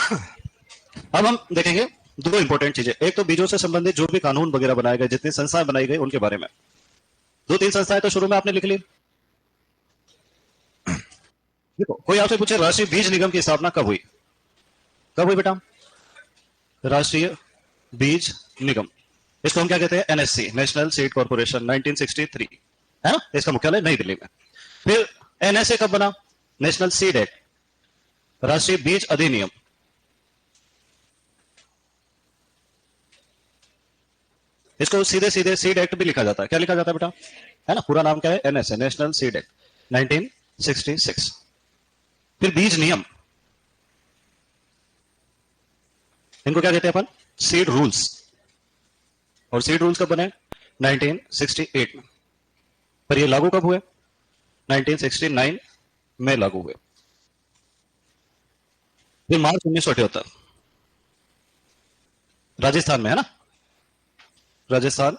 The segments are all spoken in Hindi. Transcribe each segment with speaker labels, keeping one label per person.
Speaker 1: अब हम देखेंगे दो इंपॉर्टेंट चीजें। एक तो बीजों से संबंधित जो भी कानून वगैरह बनाए गए, जितनी संस्थाएं बनाई गई उनके बारे में। दो तीन संस्थाएं तो शुरू में आपने लिख ली। देखो, कोई आपसे पूछे राष्ट्रीय बीज निगम की स्थापना कब हुई? कब हुई बेटा? राष्ट्रीय बीज निगम, इसको हम क्या कहते हैं? एनएससी, नेशनल सीड कॉर्पोरेशन, 1963, है ना? इसका मुख्यालय नई दिल्ली में। फिर एनएसए कब बना? नेशनल सीड एक्ट, राष्ट्रीय बीज अधिनियम। इसको सीधे सीधे सीड एक्ट भी लिखा जाता है। क्या लिखा जाता है बेटा? है ना? पूरा नाम क्या है? NSA, national seed act, 1966। फिर बीज नियम, इनको क्या कहते हैं अपन? Seed rules. और सीड रूल्स कब बने? 1968 में। पर ये लागू कब हुए? 1969 में लागू हुए। फिर मार्च 1978, राजस्थान में, है ना? राजस्थान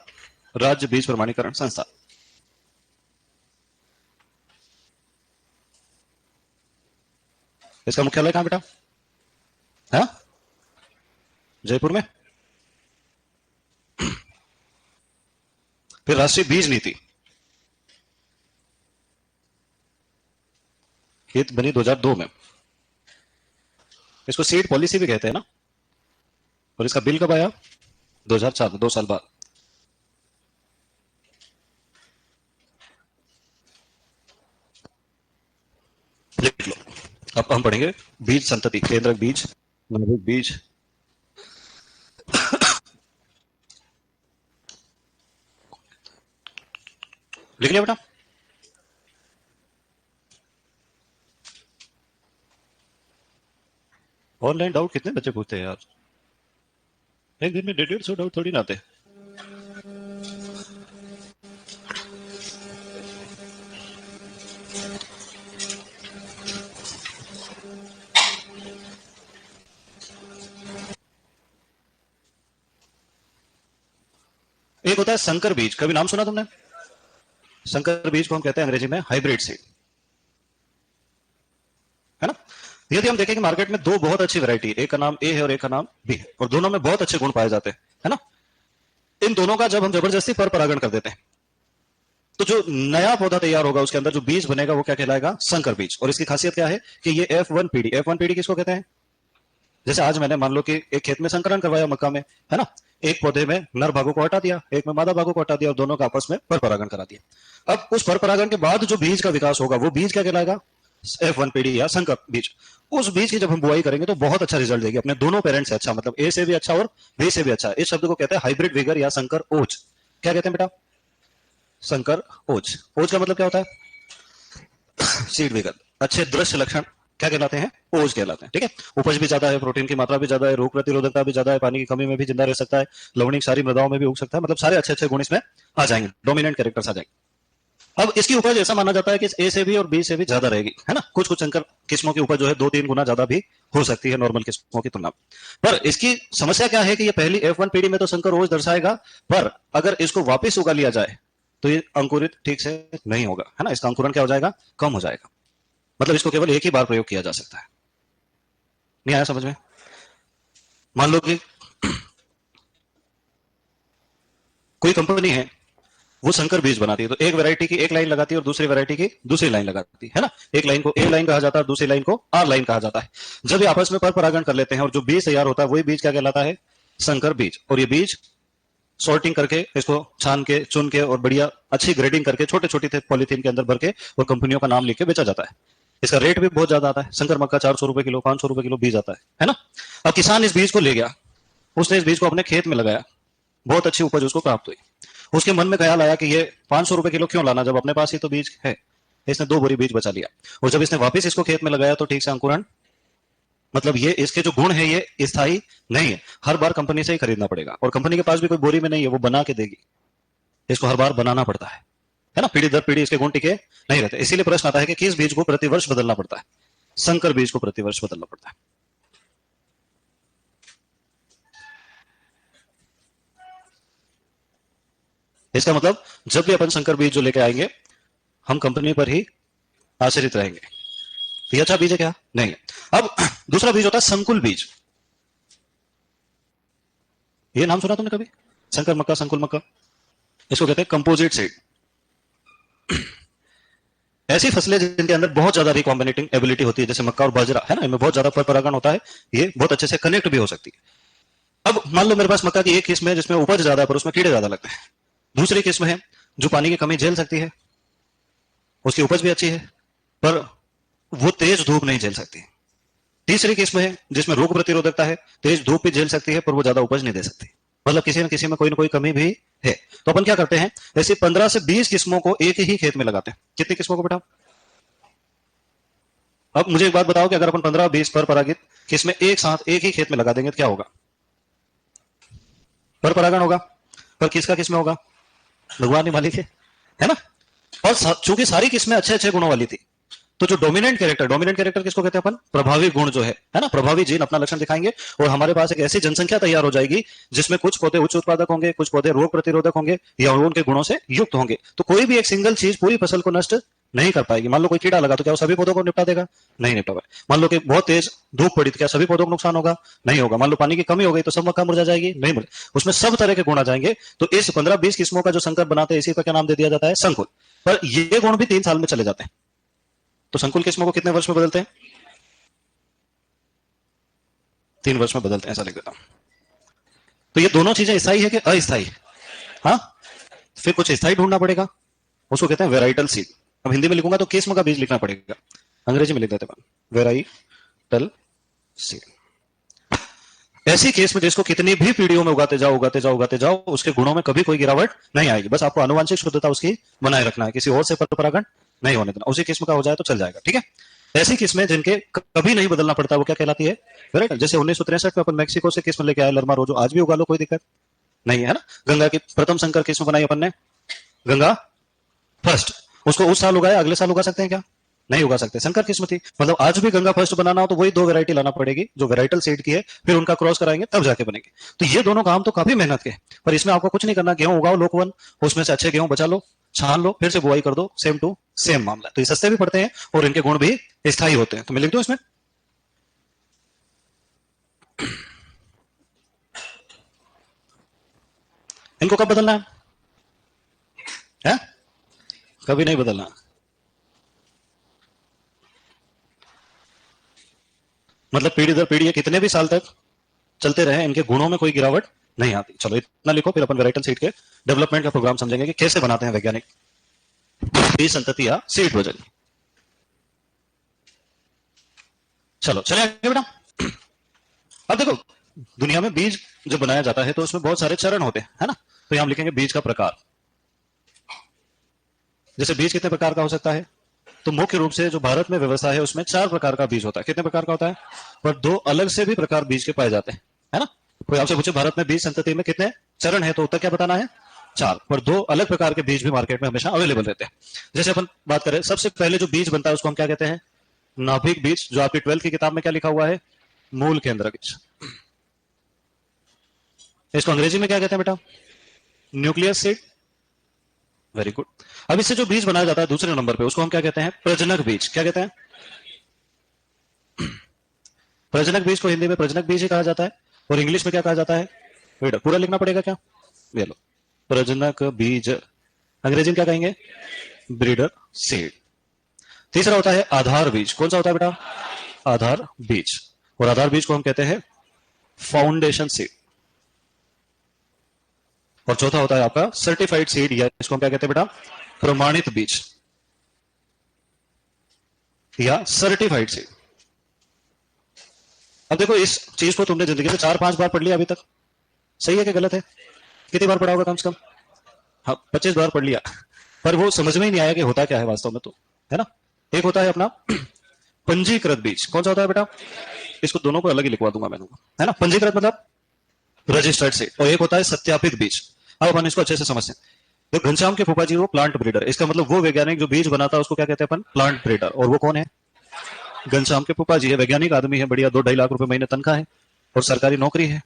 Speaker 1: राज्य बीज प्रमाणीकरण संस्था। इसका मुख्यालय कहां बेटा? है जयपुर में। फिर राष्ट्रीय बीज नीति, ये बनी 2002 में। इसको सीड पॉलिसी भी कहते हैं ना। और इसका बिल कब आया? 2004 में, 2 साल बाद। लिख लो। अब हम पढ़ेंगे बीज संतति, केंद्रक बीज, नाभिक बीज, लिख लिया बेटा? ऑनलाइन डाउट कितने बच्चे पूछते हैं यार? एक दिन में 150 डाउट थोड़ी ना आते। एक होता है संकर बीज, कभी नाम सुना तुमने? संकर बीज को हम कहते हैं अंग्रेजी में हाइब्रिड सीड, है ना? यदि हम देखें कि मार्केट में दो बहुत अच्छी वैरायटी, एक का नाम ए है और एक का नाम बी है, और दोनों में बहुत अच्छे गुण पाए जाते हैं, है ना? इन दोनों का जब हम जबरदस्ती पर परागण कर देते हैं, तो जो नया पौधा तैयार होगा उसके अंदर जो बीज बनेगा वो क्या कहलाएगा? संकर बीज। और इसकी खासियत क्या है कि ये F1 पीढ़ी, F1 पीढ़ी किसको कहते हैं? जैसे आज मैंने मान लो कि एक खेत में संकरण करवाया मक्का में, है ना? एक पौधे में नर भागों को हटा दिया, एक में मादा भागों को हटा दिया, और दोनों का आपस में पर परागण करा दिया। अब उस पर परागण के बाद जो बीज का विकास होगा वो बीज क्या कहलाएगा? F1 पीढ़ी या संकर बीज। उस बीज की जब हम बुआई करेंगे तो बहुत अच्छा रिजल्ट देगी, अपने दोनों पेरेंट्स से अच्छा, मतलब ए से भी अच्छा और बी से भी अच्छा। इस शब्द को कहते हैं हाइब्रिड विगर या संकर ओज। क्या कहते हैं बेटा? संकर ओज। ओज का मतलब क्या होता है? Seed vigour. अच्छे दृश्य लक्षण क्या कहलाते हैं? ओज कहलाते हैं। ठीक है? उपज भी ज्यादा है, प्रोटीन की मात्रा भी ज्यादा है, रोग प्रतिरोधकता भी ज्यादा है, पानी की कमी में भी जिंदा रह सकता है, लवणिक सारी मृदाओं में भी उग सकता है, मतलब सारे अच्छे अच्छे गुण इसमें आ जाएंगे, डोमिनेंट कैरेक्टर्स आ जाएंगे। अब इसकी उपज ऐसा माना जाता है कि ए से भी और बी से भी ज्यादा रहेगी, है ना? कुछ कुछ संकर किस्मों की उपज जो है 2-3 गुना ज्यादा भी हो सकती है नॉर्मल किस्मों की तुलना में। पर इसकी समस्या क्या है कि ये पहली F1 पीढ़ी में तो संकर ओज दर्शाएगा, पर अगर इसको वापस उगा लिया जाए तो ये अंकुरित ठीक से नहीं होगा, है ना? इसका अंकुरण क्या हो जाएगा? कम हो जाएगा। मतलब इसको केवल एक ही बार प्रयोग किया जा सकता है। नहीं आया समझ में? मान लो कि कोई कंपनी है, वो संकर बीज बनाती है, तो एक वैरायटी की एक लाइन लगाती है और दूसरी वैरायटी की दूसरी लाइन लगाती है ना? एक लाइन को ए लाइन कहा जाता है और दूसरी लाइन को आर लाइन कहा जाता है। जब ये आपस में पर परागण कर लेते हैं और जो बीज तैयार होता है वही बीज क्या कहलाता है? संकर बीज। और ये बीज सॉर्टिंग करके, इसको छान के, चुन के और बढ़िया अच्छी ग्रेडिंग करके छोटे छोटे पॉलिथीन के अंदर भर के और कंपनियों का नाम लिख के बेचा जाता है। इसका रेट भी बहुत ज्यादा आता है। संकर मक्का 400 रुपए किलो, 500 रुपए किलो बीज आता है ना? अब किसान इस बीज को ले गया, उसने इस बीज को अपने खेत में लगाया, बहुत अच्छी उपज उसको प्राप्त हुई। उसके मन में ख्याल आया कि ये 500 रुपए किलो क्यों लाना, जब अपने पास ही तो बीज है। इसने 2 बोरी बीज बचा लिया, और जब इसने वापस इसको खेत में लगाया तो ठीक से अंकुरण, मतलब ये इसके जो गुण है ये स्थायी नहीं है, हर बार कंपनी से ही खरीदना पड़ेगा, और कंपनी के पास भी कोई बोरी में नहीं है, वो बना के देगी, इसको हर बार बनाना पड़ता है ना? पीढ़ी दर पीढ़ी इसके गुण टिके नहीं रहते। इसीलिए प्रश्न आता है कि किस बीज को प्रतिवर्ष बदलना पड़ता है? संकर बीज को प्रतिवर्ष बदलना पड़ता है। इसका मतलब जब भी अपन संकर बीज जो लेके आएंगे, हम कंपनी पर ही आश्रित रहेंगे, ये अच्छा बीज है क्या? नहीं है। अब दूसरा बीज होता है संकुल बीज। ये नाम सुना तुमने कभी? संकर मक्का, संकुल मक्का, इसको कहते हैं कंपोजिट सीड। ऐसी फसलें जिनके अंदर बहुत ज्यादा रिकॉम्बिनेटिंग एबिलिटी होती है, जैसे मक्का और बाजरा है ना, इनमें बहुत ज्यादा पर परागण होता है, ये बहुत अच्छे से कनेक्ट भी हो सकती है। अब मान लो मेरे पास मक्का की एक किस्म है जिसमें उपज ज्यादा है पर उसमें कीड़े ज्यादा लगते हैं। दूसरी किस्म है जो पानी की कमी झेल सकती है, उसकी उपज भी अच्छी है पर वो तेज धूप नहीं झेल सकती। तीसरी किस्म है जिसमें रोग प्रतिरोधकता है, तेज धूप भी झेल सकती है पर वो ज्यादा उपज नहीं दे सकती। मतलब किसी न किसी में कोई ना कोई कमी भी है। तो अपन क्या करते हैं, ऐसी 15 से 20 किस्मों को एक ही खेत में लगाते हैं। कितनी किस्मों को बेटा? अब मुझे एक बात बताओ कि अगर अपन 15-20 पर परागित किस्में एक साथ एक ही खेत में लगा देंगे तो क्या होगा? पर परागण होगा। पर किसका किस्में होगा? भगवान ही मालिक है ना। और चूंकि सारी किस्में अच्छे अच्छे गुणों वाली थी, तो जो डोमिनेंट कैरेक्टर किसको कहते हैं अपन? प्रभावी गुण जो है ना, प्रभावी जीन अपना लक्षण दिखाएंगे और हमारे पास एक ऐसी जनसंख्या तैयार हो जाएगी जिसमें कुछ पौधे उच्च उत्पादक होंगे, कुछ पौधे रोग प्रतिरोधक होंगे या उनके गुणों से युक्त होंगे। तो कोई भी एक सिंगल चीज पूरी फसल को नष्ट नहीं कर पाएगी। मान लो कोई कीड़ा लगा तो क्या वो सभी पौधों को निपटा देगा? नहीं निपटा पाएगा। मान लो कि बहुत तेज धूप पड़ी तो क्या सभी पौधों को नुकसान होगा? नहीं होगा। मान लो पानी की कमी हो गई तो सब मक्का मुरझा जाएगी? नहीं मुरझा। उसमें सब तरह के गुण आ जाएंगे। तो इस 15-20 किस्मों का जो संकर बनाते हैं, इसी का क्या नाम दे दिया जाता है? संकुल। पर ये गुण भी 3 साल में चले जाते हैं। तो संकुल किस्मों को कितने वर्ष में बदलते हैं? 3 वर्ष में बदलते हैं, ऐसा लिख देता हूं। तो ये दोनों चीजें स्थायी है कि अस्थायी? हाँ, फिर कुछ स्थायी ढूंढना पड़ेगा, उसको कहते हैं वेराइटल सीड। अब हिंदी में लिखूंगा तो किस्म का बीज लिखना पड़ेगा, अंग्रेजी में लिख देते हैं वेराइटल सीड। ऐसी किस्म जिसको कितनी भी पीढ़ियों में उगाते जाओ, उसके गुणों में कभी कोई गिरावट नहीं आएगी। बस आपको आनुवांशिक शुद्धता उसकी बनाए रखना है, किसी और से पर परागण नहीं होने देना। उसी किस्म का हो जाए तो चल जाएगा, ठीक है। ऐसी किस्में जिनके कभी नहीं बदलना पड़ता वो क्या कहलाती है? वेराइटल। जैसे 1963 में अपन मैक्सिको से किस्म लेके आए लरमा रोजो, आज भी उगा लो, कोई दिक्कत नहीं है ना। गंगा की प्रथम संकर किस्म बनाई अपन ने, गंगा फर्स्ट। उसको उस साल उगाया, अगले साल उगा सकते हैं क्या? नहीं उगा सकते, संकर किस्म थी। मतलब आज भी गंगा फर्स्ट बनाना हो तो वही 2 वैरायटी लाना पड़ेगी जो वेराइटल सीड की है, फिर उनका क्रॉस कराएंगे तब जाके बनेंगे। तो ये दोनों काम तो काफी मेहनत के, पर इसमें आपको कुछ नहीं करना। गेहूं उगाओ लोकवन, उसमें से अच्छे गेहूं बचा लो, छान लो, फिर से बुआई कर दो, सेम टू सेम मामला। तो ये सस्ते भी पड़ते हैं और इनके गुण भी स्थायी होते हैं। तो मैं लिख दूं इसमें, इनको कब बदलना है? कभी नहीं बदलना। मतलब पीढ़ी दर पीढ़ी कितने भी साल तक चलते रहे, इनके गुणों में कोई गिरावट नहीं आती। चलो इतना लिखो, फिर अपन वेराइटल सीड के डेवलपमेंट का प्रोग्राम समझेंगे कि कैसे बनाते हैं वैज्ञानिक बीज संतति या सीड वजन। चलो चले आगे बेटा। अब देखो, दुनिया में बीज जब बनाया जाता है तो उसमें बहुत सारे चरण होते हैं, है ना। तो यहां हम लिखेंगे बीज का प्रकार। जैसे बीज कितने प्रकार का हो सकता है? तो मुख्य रूप से जो भारत में व्यवस्था है उसमें 4 प्रकार का बीज होता है। कितने प्रकार का होता है? पर 2 अलग से भी प्रकार बीज के पाए जाते हैं, है ना। कोई आपसे पूछे भारत में बीज संतति में कितने चरण है, तो उत्तर क्या बताना है? 4। पर 2 अलग प्रकार के बीज भी मार्केट में हमेशा अवेलेबल रहते हैं। जैसे अपन बात करें, सबसे पहले जो बीज बनता है उसको हम क्या कहते हैं? नाभिक बीज। जो आपकी 12th की किताब में क्या लिखा हुआ है? मूल केंद्र बीज। इसको अंग्रेजी में क्या कहते हैं बेटा? Nucleus seed. Very good. अब इससे जो बीज बनाया जाता है दूसरे नंबर पे, उसको हम क्या कहते हैं? प्रजनक बीज। क्या कहते हैं? प्रजनक बीज को हिंदी में प्रजनक बीज ही कहा जाता है और इंग्लिश में क्या कहा जाता है? बेटा पूरा लिखना पड़ेगा क्या? ये लो, प्रजनक बीज। अंग्रेजी में क्या कहेंगे? Breeder seed. तीसरा होता है आधार बीज। कौन सा होता है बेटा? आधार बीज। और आधार बीज को हम कहते हैं फाउंडेशन सीड। और चौथा होता है आपका सर्टिफाइड सीड, या इसको हम क्या कहते हैं बेटा? प्रमाणित बीज या सर्टिफाइड सीड। अब देखो, इस चीज को तुमने जिंदगी में 4-5 बार पढ़ लिया अभी तक, सही है कि गलत है? कितनी बार पढ़ा होगा कम से कम? हाँ, 25 बार पढ़ लिया, पर वो समझ में ही नहीं आया कि होता क्या है वास्तव में, तो है ना। एक होता है अपना पंजीकृत बीज। कौन सा होता है बेटा? इसको दोनों को अलग ही लिखवा दूंगा मैं, है ना। पंजीकृत मतलब रजिस्टर्ड सीड, और एक होता है सत्यापित बीज। अब अपन इसको अच्छे से समझते हैं। तो घनश्याम के फूफा जी वो प्लांट ब्रीडर, इसका मतलब वो वैज्ञानिक जो बीज बनाता है उसको क्या कहते हैं अपन? Plant breeder. और वो कौन है? घनश्याम के फूफा जी है, वैज्ञानिक आदमी है, बढ़िया, 2-2.5 लाख रुपए महीने तनख्वाह है और सरकारी नौकरी है।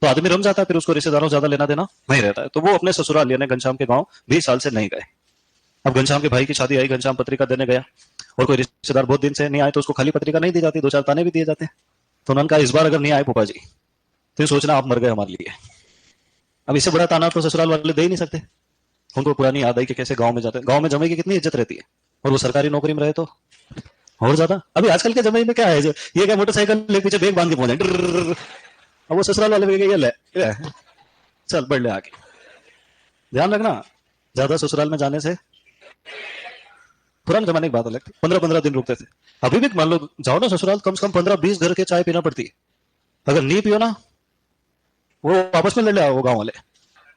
Speaker 1: तो आदमी रम जाता है, फिर उसको रिश्तेदारों ज्यादा लेना देना नहीं रहता है। तो वो अपने ससुराल यानी घनश्याम के गांव 20 साल से नहीं गए। अब घनश्याम के भाई की शादी आई, घनश्याम पत्रिका देने गया, और कोई रिश्तेदार बहुत दिन से नहीं आए तो उसको खाली पत्रिका नहीं दी जाती, 2-4 ताने भी दिए जाते हैं। तो उन्होंने कहा इस बार अगर नहीं आए फूफा जी तो ये सोचना आप मर गए हमारे लिए। अब इससे बड़ा ताना तो ससुराल वाले दे ही नहीं सकते। उनको पुरानी याद आई कि कैसे गांव में जाते हैं, गांव में जमाई की कितनी इज्जत रहती है, और वो सरकारी नौकरी में रहे तो और ज्यादा। अभी आजकल के जमाई में क्या है, ये क्या मोटरसाइकिल ले पीछे बैग बांध के पहुंचे, अब वो ससुराल वाले ये ले चल बढ़ ले आगे। ध्यान रखना, ज्यादा ससुराल में जाने से, पुराने जमाने की बात अलग थी, 15-15 दिन रुकते थे। अभी भी मान लो जाओ ना ससुराल, कम से कम 15-20 घर के चाय पीना पड़ती है। अगर नहीं पियो ना, वो आपस में लड़ ले, वो गांव वाले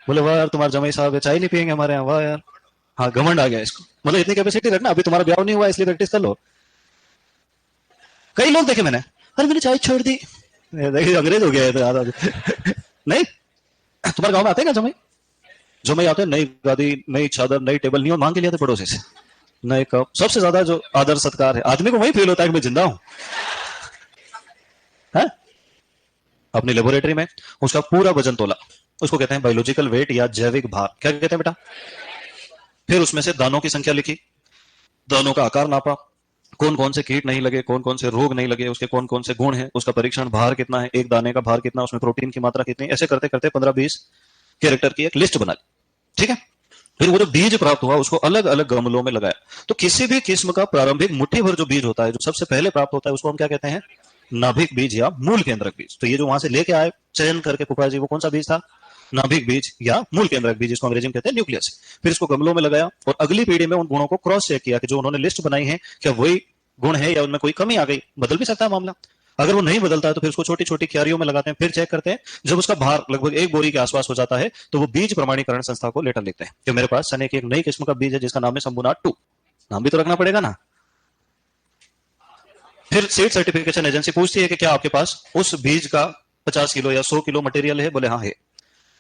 Speaker 1: बोले वाह यार तुम्हारे जमाई साहब चाय नहीं पियेंगे हमारे यहाँ, वाह यार। हाँ घमंड आ गया इसको, मतलब इतनी कैपेसिटी रखना, अभी तुम्हारा ब्याह नहीं हुआ इसलिए प्रैक्टिस कर लो। कई लोग देखे मैंने, अरे मैंने चाय छोड़ दी, देखिए अंग्रेज हो गया है तो नहीं, तुम्हारे गांव में आते हैं क्या जमाई? जमाई आते हैं, नई गादी, नई चादर, नई टेबल, नहीं मांग के लिए आते पड़ोसी से, नए कप। सबसे ज्यादा जो आदर सत्कार है आदमी को वही फील होता है कि मैं जिंदा हूं। है? अपनी लेबोरेटरी में उसका पूरा वजन तोला, उसको कहते हैं बायोलॉजिकल वेट या जैविक भार। क्या कहते हैं बेटा? फिर उसमें से दानों की संख्या लिखी, दानों का आकार नापा, कौन कौन से कीट नहीं लगे, कौन कौन से रोग नहीं लगे, उसके कौन कौन से गुण हैं, उसका परीक्षण, भार कितना है, एक दाने का भार कितना, उसमें प्रोटीन की मात्रा कितनी, ऐसे करते करते 15-20 कैरेक्टर की एक लिस्ट बना ली। ठीक है? फिर वो जो बीज प्राप्त हुआ उसको अलग अलग गमलों में लगाया। तो किसी भी किस्म का प्रारंभिक मुट्ठी भर जो बीज होता है, जो सबसे पहले प्राप्त होता है, उसको हम क्या कहते हैं? नाभिक बीज या मूल केंद्रक बीज। तो ये जो वहां से लेके आए चयन करके फूफा जी, वो कौन सा बीज था? नाभिक बीज या मूल केंद्रक बीज, जिसको अंग्रेजी में कहते हैं न्यूक्लियस। फिर इसको गमलों में लगाया और अगली पीढ़ी में उन गुणों को क्रॉस चेक किया कि जो उन्होंने लिस्ट बनाई है क्या वही गुण है या उनमें कोई कमी आ गई। बदल भी सकता है मामला, अगर वो नहीं बदलता है तो फिर उसको छोटी छोटी क्यारियों में लगाते हैं, फिर चेक करते हैं। जब उसका भार लगभग 1 बोरी के आसपास हो जाता है तो वो बीज प्रमाणीकरण संस्था को लेटर लिखते हैं कि मेरे पास चने की एक नई किस्म का बीज है जिसका नाम है शंभुनाथ 2। नाम भी तो रखना पड़ेगा ना। फिर सीड सर्टिफिकेशन एजेंसी पूछती है कि क्या आपके पास उस बीज का 50 किलो या 100 किलो मटेरियल है? बोले हाँ है।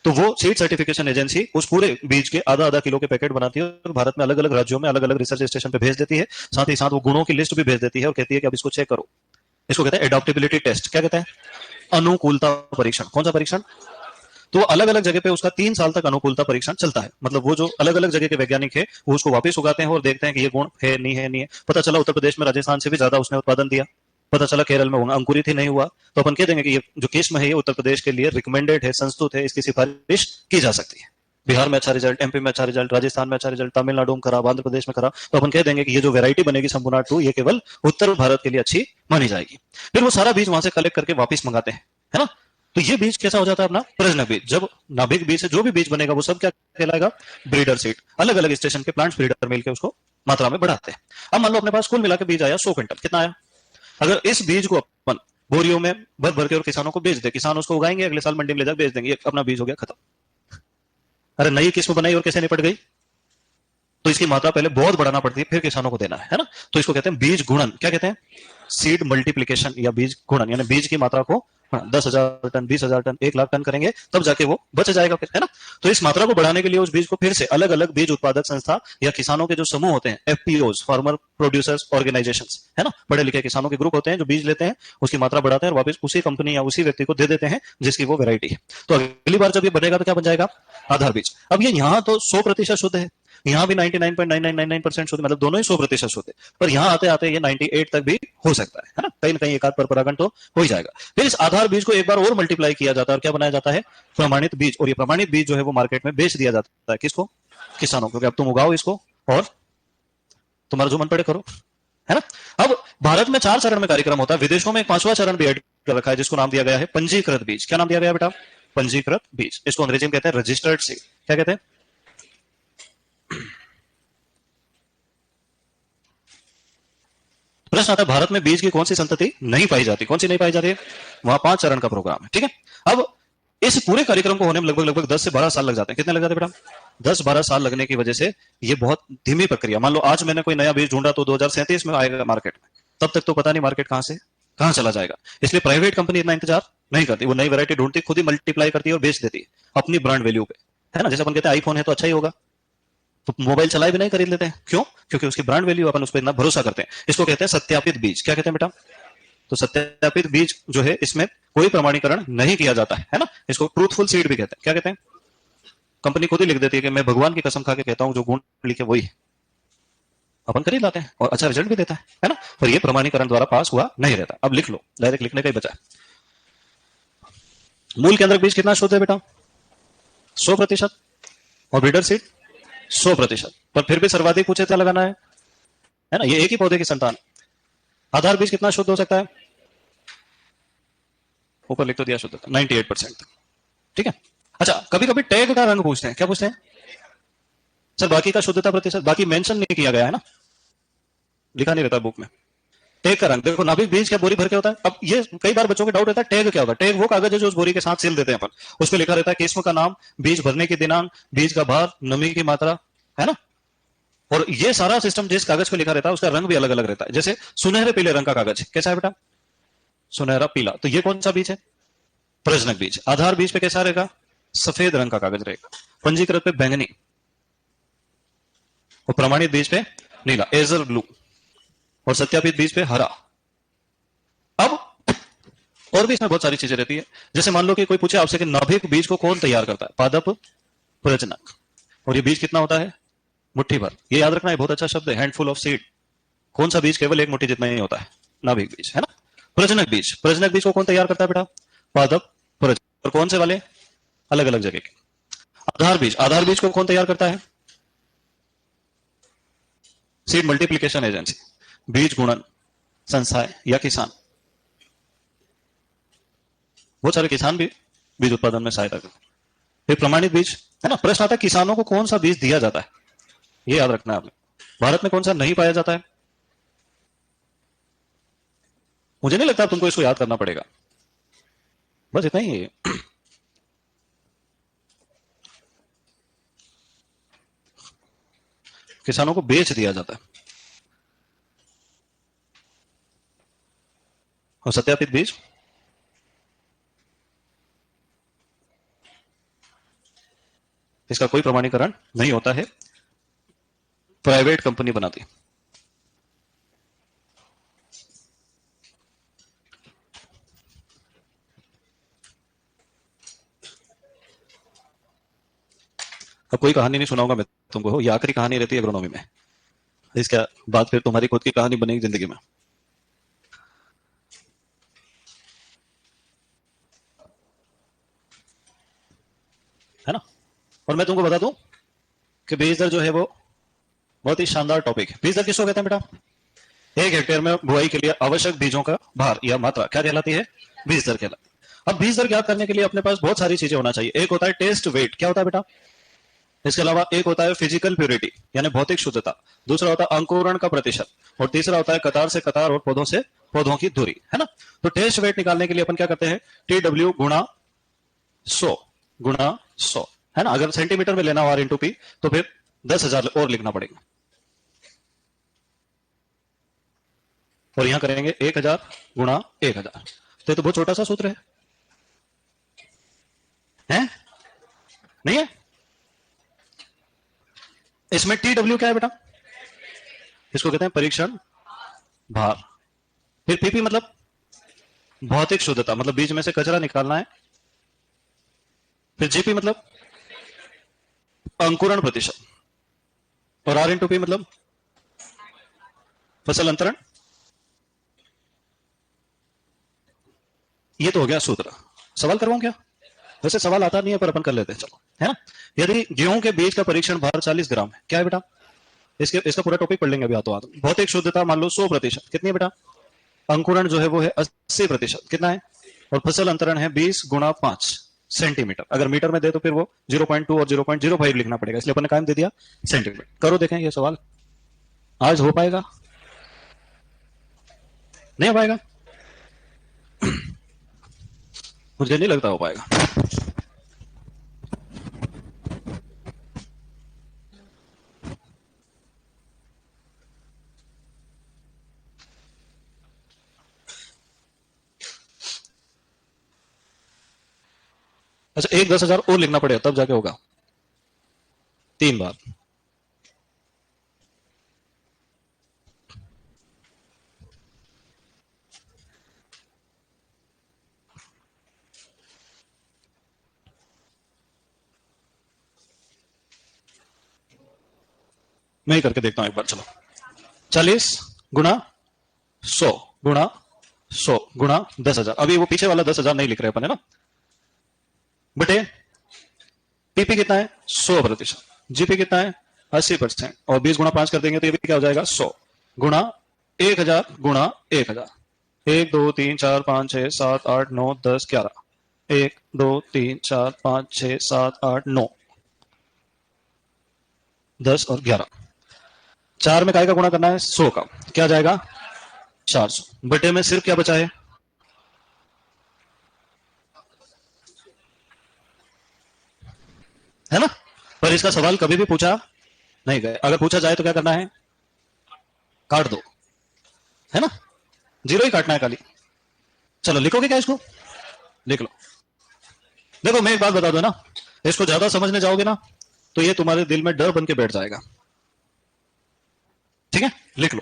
Speaker 1: तो वो सीड सर्टिफिकेशन एजेंसी उस पूरे बीज के आधा आधा किलो के पैकेट बनाती है और भारत में अलग अलग राज्यों में अलग अलग रिसर्च स्टेशन पे भेज देती है। साथ ही साथ वो गुणों की लिस्ट भी भेज देती है और कहती है कि अब इसको चेक करो। इसको कहते हैं एडॉप्टेबिलिटी टेस्ट। क्या कहते हैं? अनुकूलता परीक्षण। कौन सा परीक्षण? तो अलग अलग जगह पे उसका 3 साल तक अनुकूलता परीक्षण चलता है। मतलब वो जो अलग अलग जगह के वैज्ञानिक है वो उसको वापस उगाते हैं और देखते हैं कि ये गुण है नहीं है, नहीं है। पता चला उत्तर प्रदेश में राजस्थान से भी ज्यादा उसने उत्पादन दिया, पता चला केरल में अंकुरित ही नहीं हुआ, तो अपन कह देंगे कि ये जो किस्म है ये उत्तर प्रदेश के लिए रिकमेंडेड है, संस्तुत है, इसकी सिफारिश की जा सकती है। बिहार में अच्छा रिजल्ट, एमपी में अच्छा रिजल्ट, राजस्थान में अच्छा रिजल्ट, तमिलनाडु में खराब, आंध्र प्रदेश में खराब, तो अपन कह देंगे कि ये जो वैरायटी बनेगी शंभुनाथ 2 ये केवल उत्तर भारत के लिए अच्छी मानी जाएगी। फिर वो सारा बीज वहां से कलेक्ट करके वापस मंगाते हैं, है ना। तो ये बीज कैसा हो जाता है अपना? प्रजनक बीज। जब नाभिक बीज से जो भी बीज बनेगा वो सब क्या कहलाएगा? Breeder seed. अलग अलग स्टेशन के प्लांट्स ब्रीडर मिलकर उसको मात्रा में बढ़ाते हैं। अब मान लो अपने पास कुल मिलाकर बीज आया 100 क्विंटल। कितना आया? अगर इस बीज को अपन बोरियों में भर भर के और किसानों को बेच दे, किसान उसको उगाएंगे, अगले साल मंडी में ले जाकर बेच देंगे, अपना बीज हो गया खत्म। अरे नई किस्म बनाई और कैसे निपट गई? तो इसकी मात्रा पहले बहुत बढ़ाना पड़ती है, फिर किसानों को देना है ना। तो इसको कहते हैं बीज गुणन। क्या कहते हैं? सीड मल्टीप्लीकेशन या बीज गुणन, यानी बीज की मात्रा को 10,000 टन, 20,000 टन, 1,00,000 टन करेंगे तब जाके वो बच जाएगा फिर, है ना। तो इस मात्रा को बढ़ाने के लिए उस बीज को फिर से अलग अलग बीज उत्पादक संस्था या किसानों के जो समूह होते हैं, एफपीओज, फार्मर प्रोड्यूसर्स ऑर्गेनाइजेशंस, है ना, पढ़े लिखे किसानों के ग्रुप होते हैं जो बीज लेते हैं, उसकी मात्रा बढ़ाते हैं और वापस उसी कंपनी या उसी व्यक्ति को दे देते हैं जिसकी वो वैरायटी है। तो अगली बार जब ये बनेगा तो क्या बन जाएगा? आधार बीज। अब ये यहाँ तो 100% शुद्ध है, यहाँ भी 99.9999% शुद्ध, मतलब दोनों ही 100% शुद्ध है, पर यहाँ आते आते ये 98 तक भी हो सकता है ना, कहीं ना कहीं एकाध पर परागण तो हो ही जाएगा। फिर इस आधार बीज को एक बार और मल्टीप्लाई किया जाता है और क्या बनाया जाता है? प्रमाणित बीज। और ये प्रमाणित बीज जो है वो मार्केट में बेच दिया जाता है। किसको? किसानों को। अब तुम उगाओ इसको और तुम्हारा जो मन पड़े करो, है ना। अब भारत में 4 चरण में कार्यक्रम होता है, विदेशों में एक 5वां चरण भी ऐड कर रखा है जिसको नाम दिया गया है पंजीकृत बीज। क्या नाम दिया गया बेटा? पंजीकृत बीज। इसको अंग्रेजी में कहते हैं रजिस्टर्ड सीड। क्या कहते हैं? प्रश्न आता है भारत में बीज की कौन सी संतति नहीं पाई जाती? कौन सी नहीं पाई जाती? वहां 5 चरण का प्रोग्राम है, ठीक है। अब इस पूरे कार्यक्रम को होने में लगभग 10 से 12 साल लग जाते हैं। कितने लग जाते हैं बेटा? 10-12 साल लगने की वजह से ये बहुत धीमी प्रक्रिया। मान लो आज मैंने कोई नया बीज ढूंढा तो 2037 में आएगा मार्केट में, तब तक तो पता नहीं मार्केट कहां से कहां चला जाएगा। इसलिए प्राइवेट कंपनी इतना इंतजार नहीं करती, वो नई वैरायटी ढूंढती, खुद ही मल्टीप्लाई करती है और बेच देती है अपनी ब्रांड वैल्यू पे, है ना। जैसे अपन कहते हैं आईफोन है तो अच्छा ही होगा, तो मोबाइल चलाए भी नहीं खरीद लेते हैं, क्यों? क्योंकि उसकी ब्रांड वैल्यू, अपन उस पर इतना भरोसा करते हैं। इसको कहते हैं सत्यापित बीज। क्या कहते हैं बेटा? तो सत्यापित बीज जो है इसमें कोई प्रमाणीकरण नहीं किया जाता है ना। इसको ट्रूथफुल सीड भी कहते हैं। क्या कहते हैं? कंपनी खुद ही लिख देती है कि मैं भगवान की कसम खा के कहता हूं जो गुण लिखे वही है। अपन कर ही लाते हैं और अच्छा रिजल्ट भी देता है ना। पर ये प्रमाणीकरण द्वारा पास हुआ नहीं रहता। अब लिख लो, डायरेक्ट लिखने का ही बचा है। मूल केंद्रक बीज कितना शुद्ध है बेटा? 100%। और ब्रीडर सीड 100%। पर फिर भी सर्वाधिक पूछे क्या लगाना है ना, ये एक ही पौधे की संतान। आधार बीज कितना शुद्ध हो सकता है? ऊपर लिख तो दिया शुद्धता 98% तक। ठीक है। अच्छा, कभी कभी टैग का रंग पूछते हैं, क्या पूछते हैं सर? बाकी का शुद्धता प्रतिशत, बाकी मेंशन नहीं किया गया है ना, लिखा नहीं रहता बुक में। टैग का रंग देखो, नाभिक बीज क्या बोरी भर के होता है? अब ये कई बार बच्चों के डाउट रहता है, टैग क्या होता है? टैग वो कागज है जो उस बोरी के साथ सील देते हैं अपन। उस पर लिखा रहता है किस्म का नाम, बीज भरने की दिनांक, बीज का भार, नमी की मात्रा, है ना। और ये सारा सिस्टम जिस कागज पे लिखा रहता है उसका रंग भी अलग अलग रहता है। जैसे सुनहरे पीले रंग का कागज कैसा है बेटा? सुनहरा पीला। तो ये कौन सा बीज है? प्रजनक बीज। आधार बीज पे कैसा रहेगा? सफेद रंग का कागज रहेगा। पंजीकृत पे बैंगनी, और प्रमाणित बीज पे नीला, एजर ब्लू। और सत्यापित बीज पे हरा। अब और भी इसमें बहुत सारी चीजें रहती है। जैसे मान लो कि कोई पूछे आपसे कि नाभिक बीज को कौन तैयार करता है? पादप प्रजनक। और ये बीज कितना होता है? मुट्ठी भर। ये याद रखना है, बहुत अच्छा शब्द है, हैंडफुल ऑफ सीड। कौन सा बीज केवल एक मुट्ठी जितना ही होता है? नाभिक बीज, है ना। प्रजनक बीज, प्रजनक बीज को कौन तैयार करता है बेटा? पादप प्रजनक। और कौन से वाले? अलग अलग जगह के। आधार बीज, आधार बीज को कौन तैयार करता है? सीड मल्टीप्लीकेशन एजेंसी, बीज गुणन संस्थाएं या किसान। बहुत सारे किसान भी बीज उत्पादन में सहायता करते हैं। फिर प्रमाणित बीज, है ना। प्रश्न आता है किसानों को कौन सा बीज दिया जाता है? ये याद रखना है आपने। भारत में कौन सा नहीं पाया जाता है? मुझे नहीं लगता तुमको इसको याद करना पड़ेगा, बस इतना ही है। किसानों को बेच दिया जाता है। और सत्यापित बीज, इसका कोई प्रमाणीकरण नहीं होता है, प्राइवेट कंपनी बनाती है। अब कोई कहानी नहीं सुनाऊंगा मैं तुमको, हो ये आखिरी कहानी रहती है एग्रोनॉमी में। इसके बाद फिर तुम्हारी खुद की कहानी बनेगी जिंदगी में, है ना। और मैं तुमको बता दूं कि बीज दर जो है वो बहुत ही शानदार टॉपिक है। बीज दर किसको कहते हैं बेटा? एक हेक्टेयर में बुआई के लिए आवश्यक बीजों का भार या मात्रा क्या कहलाती है? बीज दर कहलाती है। अब बीज दर ज्ञात करने के लिए अपने पास बहुत सारी चीजें होना चाहिए। एक होता है टेस्ट वेट, क्या होता है बेटा? इसके अलावा एक होता है फिजिकल प्योरिटी यानी भौतिक शुद्धता। दूसरा होता है अंकुरण का प्रतिशत। और तीसरा होता है कतार से कतार और पौधों से पौधों की दूरी, है ना। तो टेस्ट वेट निकालने के लिए अपन क्या करते हैं? TW गुणा 100 गुणा 100, है ना। अगर सेंटीमीटर में लेना हो R/P तो फिर 10,000 और लिखना पड़ेगा। और यहां करेंगे 1,000 गुणा 1,000। तो ये तो बहुत छोटा सा सूत्र है? नहीं है? इसमें TW क्या है बेटा? इसको कहते हैं परीक्षण भार। फिर PP मतलब भौतिक शुद्धता, मतलब बीज में से कचरा निकालना है। फिर GP मतलब अंकुरण प्रतिशत। और R/P मतलब फसल अंतरण। ये तो हो गया सूत्र। सवाल करवाऊं क्या? वैसे सवाल आता नहीं है पर अपन कर लेते हैं, चलो, है ना। यदि गेहूं के बीज का परीक्षण भार 40 ग्राम है, क्या है बेटा? इसका पूरा टॉपिक पढ़ लेंगे अभी हाथों हाथ। भौतिक शुद्धता मान लो 100%, कितनी है बेटा? अंकुरण जो है वो है 80%, कितना है? और फसल अंतरण है 20 × 5 सेंटीमीटर। अगर मीटर में दे तो फिर वो 0.2 और 0.05 लिखना पड़ेगा, इसलिए अपन ने कायम दे दिया सेंटीमीटर। करो देखें ये सवाल आज हो पाएगा? नहीं हो पाएगा, मुझे नहीं लगता हो पाएगा। अच्छा, एक 10,000 और लिखना पड़ेगा तब जाके होगा, 3 बार। मैं ही करके देखता हूं एक बार, चलो। 40 गुणा 100 गुणा 100 गुणा 10,000। अभी वो पीछे वाला 10,000 नहीं लिख रहे अपन, है ना, बटे पीपी कितना है 100%, जीपी कितना है 80%, और 20 गुणा 5 कर देंगे तो ये भी क्या हो जाएगा 100 गुणा 1000 गुणा 1000। 1 2 3 4 5 6 7 8 9 10 11, 1 2 3 4 5 6 7 8 9 10 और 11। 4 में काय का गुणा करना है 100 का, क्या जाएगा 400, बटे में सिर्फ क्या बचा है ना। पर इसका सवाल कभी भी पूछा नहीं गया, अगर पूछा जाए तो क्या करना है, काट दो, है ना, जीरो ही काटना है खाली। चलो लिखोगे क्या इसको, लिख लो। देखो मैं एक बात बता दूं ना, इसको ज्यादा समझने जाओगे ना तो ये तुम्हारे दिल में डर बन के बैठ जाएगा, ठीक है, लिख लो।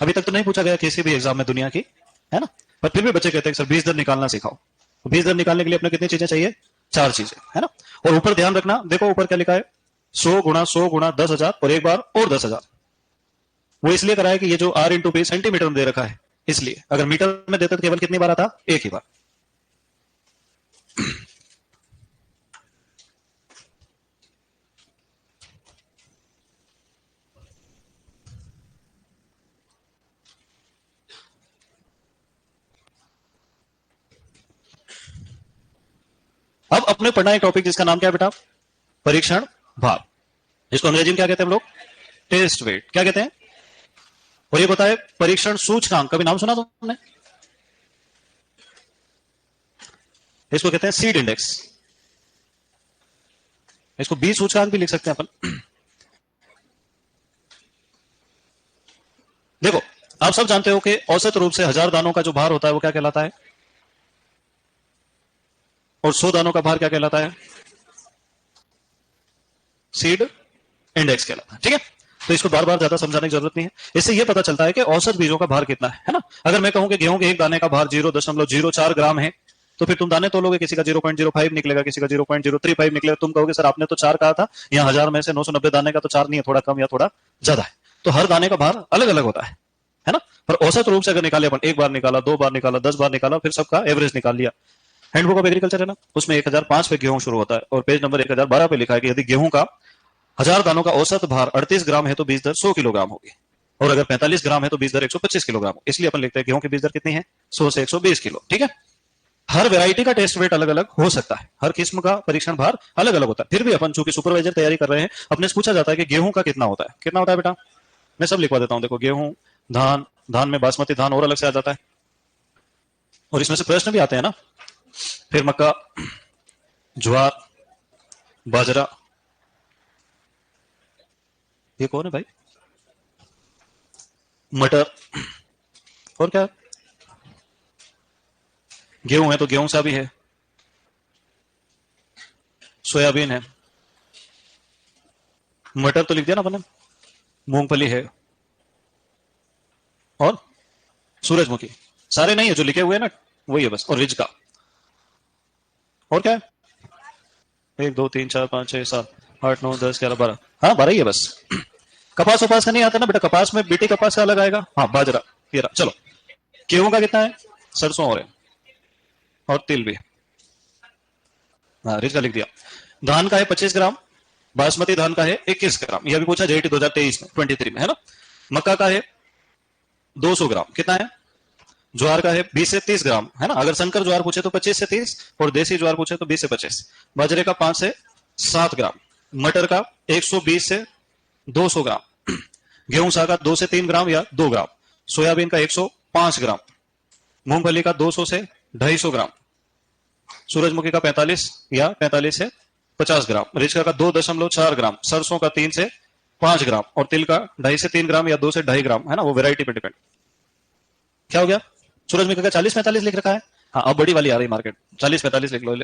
Speaker 1: अभी तक तो नहीं पूछा गया किसी भी एग्जाम में दुनिया की, है ना, पर फिर भी बच्चे कहते हैं सर बीज दर निकालना सिखाओ। तो बीज दर निकालने के लिए अपने कितनी चीजें चाहिए, 4 चीजें, है ना। और ऊपर ध्यान रखना, देखो ऊपर क्या लिखा है 100 गुणा 100 गुणा 10,000 और एक बार और 10,000। वो इसलिए कराया कि ये जो R इंटू पी सेंटीमीटर में दे रखा है, इसलिए अगर मीटर में देते तो केवल कितनी बार आता, एक ही बार। अब अपने पढ़ना एक टॉपिक जिसका नाम क्या है बेटा, परीक्षण भार। इसको अंग्रेजी में क्या कहते हैं हम लोग, टेस्ट वेट, क्या कहते हैं। और ये होता है परीक्षण सूचकांक, कभी नाम सुना तुमने, इसको कहते हैं सीड इंडेक्स, इसको बी सूचकांक भी लिख सकते हैं अपन। देखो आप सब जानते हो कि औसत रूप से 1000 दानों का जो भार होता है वो क्या कहलाता है, और 100 दानों का भार क्या कहलाता है, सीड इंडेक्स कहलाता है, ठीक है। तो इसको बार बार ज्यादा समझाने की जरूरत नहीं है, इससे यह पता चलता है कि औसत बीजों का भार कितना है ना। अगर मैं कहूं कि गेहूं के एक दाने का भार 0.04 ग्राम है, तो फिर तुम दाने तोलोगे, किसी का 0.05 निकलेगा, किसी का 0.035 निकलेगा। तुम कहोगे सर आपने तो 4 कहा था, यहाँ 1000 में से 990 दाने का तो 4 नहीं है, थोड़ा कम या थोड़ा ज्यादा है। तो हर दाने का भार अलग अलग होता है ना। पर औसत रूप से अगर निकाले अपन, एक बार निकाला, 2 बार निकाला, 10 बार निकाला, फिर सबका एवरेज निकाल लिया। हैंडबुक ऑफ एग्रीकल्चर है ना, उसमें 1005 पे गेहूं शुरू होता है और पेज नंबर 1012 पे लिखा है कि यदि गेहूं का 1000 दानों का औसत भार 38 ग्राम है तो बीज दर 100 किलोग्राम होगी, और अगर 45 ग्राम है तो बीज दर 125 किलोग्राम। इसलिए अपन लिखते हैं गेहूं की बीज दर कितनी है, 100 से 120 किलो, ठीक है। हर वैरायटी का टेस्ट वेट अलग अलग हो सकता है, हर किस्म का परीक्षण भार अलग अलग होता है। फिर भी अपन चूंकि सुपरवाइजर तैयारी कर रहे हैं, अपने से पूछा जाता है कि गेहूं का कितना होता है, कितना होता है बेटा। मैं सब लिखवा देता हूं, देखो गेहूं, धान, धान में बासमती धान और अलग से आ जाता है, और इसमें से प्रश्न भी आते हैं ना। फिर मक्का, ज्वार, बाजरा, ये कौन है भाई, मटर, और क्या, गेहूं है तो गेहूं सा भी है, सोयाबीन है, मटर तो लिख दिया ना अपने, मूंगफली है, और सूरजमुखी। सारे नहीं है जो लिखे हुए हैं ना, वही है बस, और रिज का, और क्या है, 1 2 3 4 5 6 7 8 9 10 11 12, हाँ 12 ही है बस। कपास वपास का नहीं आता ना बेटा, कपास में बीटी कपास का अलग आएगा, हाँ बाजरा, ये रहा। चलो गेहूं का कितना है, सरसों और है, और तिल भी, हाँ रिज का लिख दिया। धान का है 25 ग्राम, बासमती धान का है 21 ग्राम, यह भी पूछा जेईटी 2023 में 23 में, है ना। मक्का का है 200 ग्राम, कितना है, ज्वार का है 20 से 30 ग्राम, है ना। अगर संकर ज्वार पूछे तो 25 से 30, और देसी ज्वार पूछे तो 20 से 25। बाजरे का 5 से 7 ग्राम, मटर का 120 से 200 ग्राम, गेहूं सा का 2 से 3 ग्राम या 2 ग्राम, सोयाबीन का 105 ग्राम, मूंगफली का 200 से 250 ग्राम, सूरजमुखी का 45 या 45 से 50 ग्राम, रिचका का 2.4 ग्राम, सरसों का 3 से 5 ग्राम, और तिल का 2.5 से 3 ग्राम या 2 से 2.5 ग्राम, है ना। वो वेरायटी पे डिपेंड। क्या हो गया, सूरजमुखी का 40-45 लिख रखा है, हाँ अब बड़ी वाली आ रही मार्केट, 40-45 लिख लो,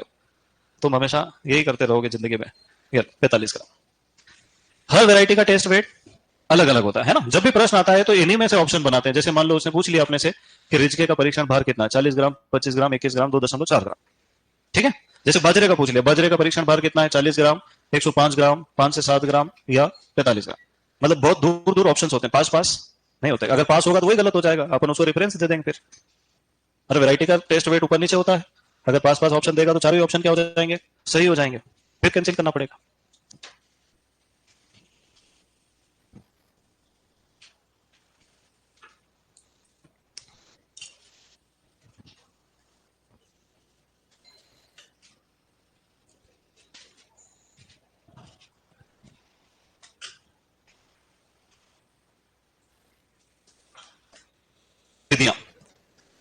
Speaker 1: तुम हमेशा यही करते रहोगे जिंदगी में, यार 45 ग्राम। हर वैरायटी का टेस्ट वेट अलग अलग होता है ना। जब भी प्रश्न आता है तो इन्हीं में से ऑप्शन बनाते हैं। जैसे मान लो उसने पूछ लिया अपने से कि रिजके का परीक्षण भार कितना है, 40 ग्राम, 25 ग्राम, 21 ग्राम, 2.4 ग्राम, ठीक है। जैसे बाजरे का पूछ लिया, बाजरे का परीक्षण भार कितना है, 40 ग्राम, 105 ग्राम, 5 से 7 ग्राम या 45 ग्राम। मतलब बहुत दूर दूर ऑप्शन होते हैं, पास पास नहीं होते। अगर पास होगा तो वही गलत हो जाएगा, अपन उसको रेफरेंस दे देंगे फिर। अरे वैरायटी का टेस्ट वेट ऊपर नीचे होता है, अगर पास पास ऑप्शन देगा तो चारों ऑप्शन क्या हो जाएंगे, सही हो जाएंगे, फिर कैंसिल करना पड़ेगा। विधियां,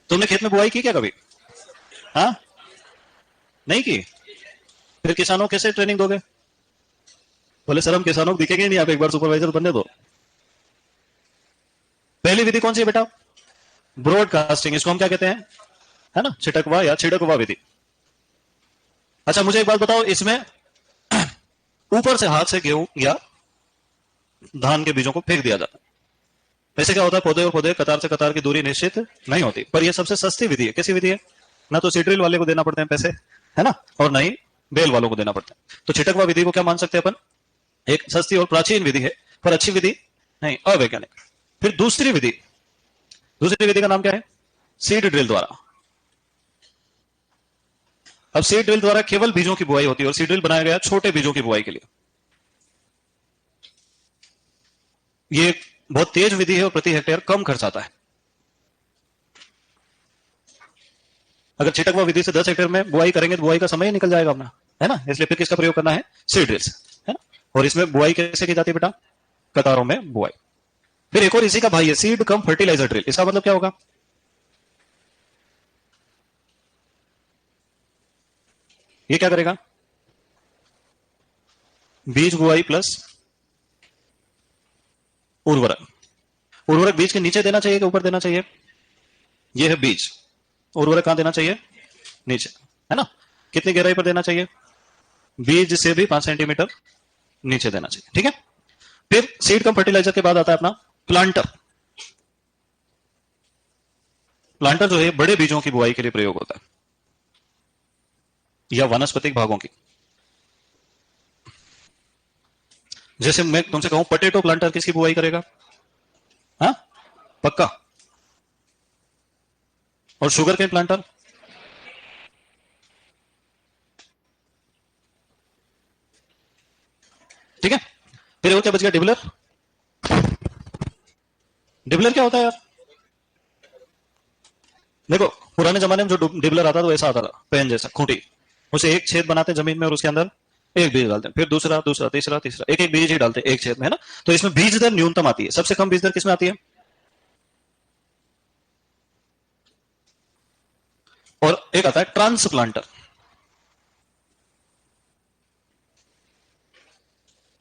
Speaker 1: तुमने खेत में बुआई की क्या कभी? हाँ, नहीं की? फिर किसानों को कैसे ट्रेनिंग दोगे? बोले सर हम किसानों को दिखेंगे नहीं, आप एक बार सुपरवाइजर बनने दो। पहली विधि कौन सी है बेटा? ब्रॉडकास्टिंग, इसको हम क्या कहते हैं, है ना, छिटकवा या छिड़कवा विधि। अच्छा मुझे एक बात बताओ, इसमें ऊपर से हाथ से गेहूं या धान के बीजों को फेंक दिया जाता है, ऐसे क्या होता है, पौधे और पौधे कतार से कतार की दूरी निश्चित नहीं होती, पर यह सबसे सस्ती विधि है। कैसी विधि है? ना तो सीड्रिल वाले को देना पड़ते हैं पैसे, है ना, और ना ही बेल वालों को देना पड़ता है। तो छिटकवा विधि को क्या मान सकते हैं अपन, एक सस्ती और प्राचीन विधि है, पर अच्छी विधि नहीं, अवैज्ञानिक। फिर दूसरी विधि का नाम क्या है? सीड ड्रिल द्वारा। अब सीड ड्रिल द्वारा केवल बीजों की बुआई होती है, और सीड ड्रिल बनाया गया छोटे बीजों की बुआई के लिए। ये बहुत तेज विधि है और प्रति हेक्टेयर कम खर्च आता है। अगर छिटकवा विधि से 10 हेक्टेयर में बुआई करेंगे तो बुआई का समय ही निकल जाएगा अपना, है ना, इसलिए फिर किसका प्रयोग करना है? सीड ड्रिल्स, है ना। और इसमें बुआई कैसे की जाती है बेटा? कतारों में बुआई। फिर एक और इसी का भाई है, सीड कम फर्टिलाइजर ड्रिल। इसका मतलब क्या होगा? ये क्या करेगा? बीज बुआई प्लस उर्वरक। उर्वरक बीज के नीचे देना चाहिए कि ऊपर देना चाहिए? ये है बीज, उर्वरक कहां देना चाहिए? नीचे, है ना। कितनी गहराई पर देना चाहिए? बीज से भी 5 सेंटीमीटर नीचे देना चाहिए, ठीक है। फिर सीड कम फर्टिलाइजर के बाद आता है अपना प्लांटर। प्लांटर जो है बड़े बीजों की बुआई के लिए प्रयोग होता है, या वानस्पतिक भागों की। जैसे मैं तुमसे कहूं पोटैटो प्लांटर किसकी बुआई करेगा? हाँ, पक्का। और शुगर केन प्लांटर? ठीक है। फिर और क्या बच गया? डिबलर। डिबलर क्या होता है यार? देखो पुराने जमाने में जो डिबलर आता था वो ऐसा आता था, पेन जैसा खूंटी, उसे एक छेद बनाते जमीन में और उसके अंदर एक बीज डालते हैं, फिर दूसरा दूसरा तीसरा तीसरा, एक एक बीज ही डालते हैं एक छेद में, है ना। तो इसमें बीज दर न्यूनतम आती है, सबसे कम बीज दर किसमें आती है? और एक आता है ट्रांसप्लांटर।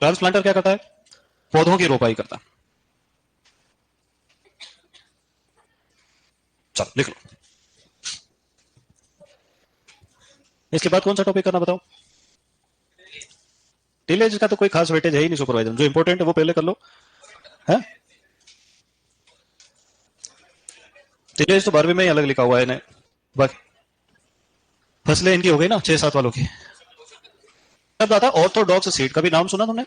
Speaker 1: ट्रांसप्लांटर क्या करता है? पौधों की रोपाई करता है। चलो लिख लो। इसके बाद कौन सा टॉपिक करना बताओ? टिलेज का तो कोई खास वेटेज है ही नहीं सुपरवाइजर, जो इंपॉर्टेंट है वो पहले कर लो, है। टिलेज तो 12वीं में ही अलग लिखा हुआ है इन्हें, बाकी फसलें इनकी हो गई ना 6-7 वालों की। अब आता है ऑर्थोडॉक्स सीड, कभी नाम सुना तुमने?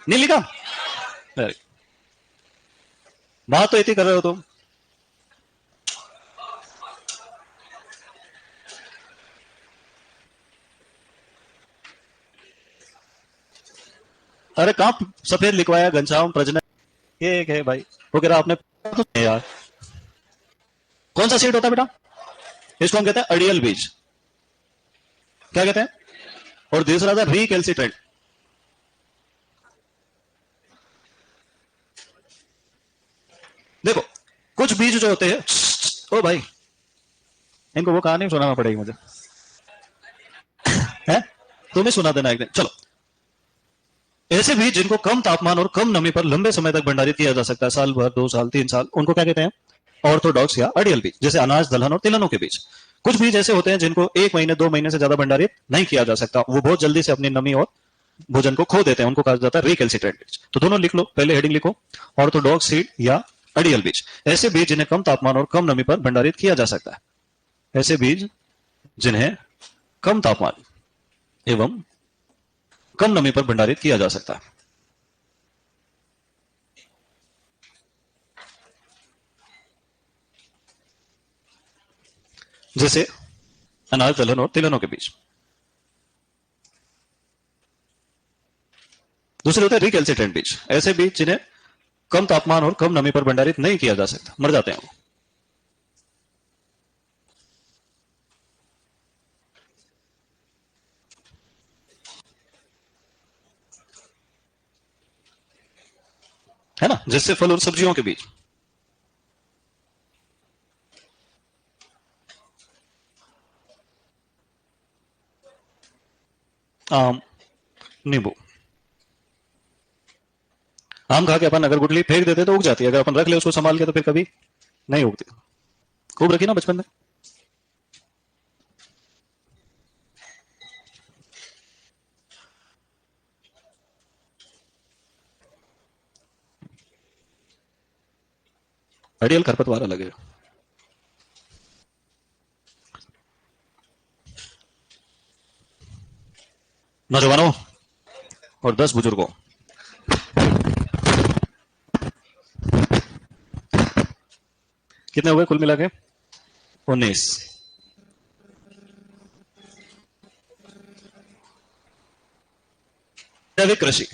Speaker 1: नहीं लिखा? बात तो इतनी कर रहे हो तुम। अरे कहां सफेद लिखवाया, घनश्याम प्रजनन, ये एक है भाई, वो कह रहा आपने तो यार। कौन सा सीड होता है बेटा? इसको हम कहते हैं अड़ियल बीज। क्या कहते हैं? और दूसरा था रिकैल्सिट्रेंट। देखो कुछ बीज जो होते हैं, ओ भाई इनको वो कहानी सुनाना पड़ेगी मुझे, है, तुम्हें सुना देना एक दिन। चलो, ऐसे बीज जिनको कम तापमान और कम नमी पर लंबे समय तक भंडारित किया जा सकता है, साल भर, 2 साल, 3 साल, उनको क्या कहते हैं? ऑर्थोडॉक्स या अड़ियल बीज। जैसे अनाज, दलहन और तिलहनों के बीज। कुछ बीज ऐसे होते हैं जिनको 1 महीने 2 महीने से ज्यादा भंडारित नहीं किया जा सकता, वो बहुत जल्दी से अपनी नमी और भोजन को खो देते हैं, उनको कहा जाता है रिकैल्सिट्रेंट बीज। तो दोनों लिख लो, पहले हेडिंग लिखो, ऑर्थोडॉक्स सीड या अड़ियल बीज। ऐसे बीज जिन्हें कम तापमान और कम नमी पर भंडारित किया जा सकता है, ऐसे बीज जिन्हें कम तापमान एवं कम नमी पर भंडारित किया जा सकता है। जैसे अनाज दलहन और तिलहनों के बीज। दूसरे होते हैं रिकैल्सिट्रेंट बीज, ऐसे बीज जिन्हें कम तापमान और कम नमी पर भंडारित नहीं किया जा सकता, मर जाते हैं वो। है ना, जिससे फल और सब्जियों के बीज। आम, नींबू। आम खा के अपन अगर गुठली फेंक देते तो उग जाती है, अगर अपन रख ले उसको संभाल के तो फिर कभी नहीं उगती। खूब रखी ना बचपन में। आइडियल खरपतवार अलग है। नौजवानों और 10 बुजुर्गों, कितने हो गए कुल मिला के? 19। जैविक कृषि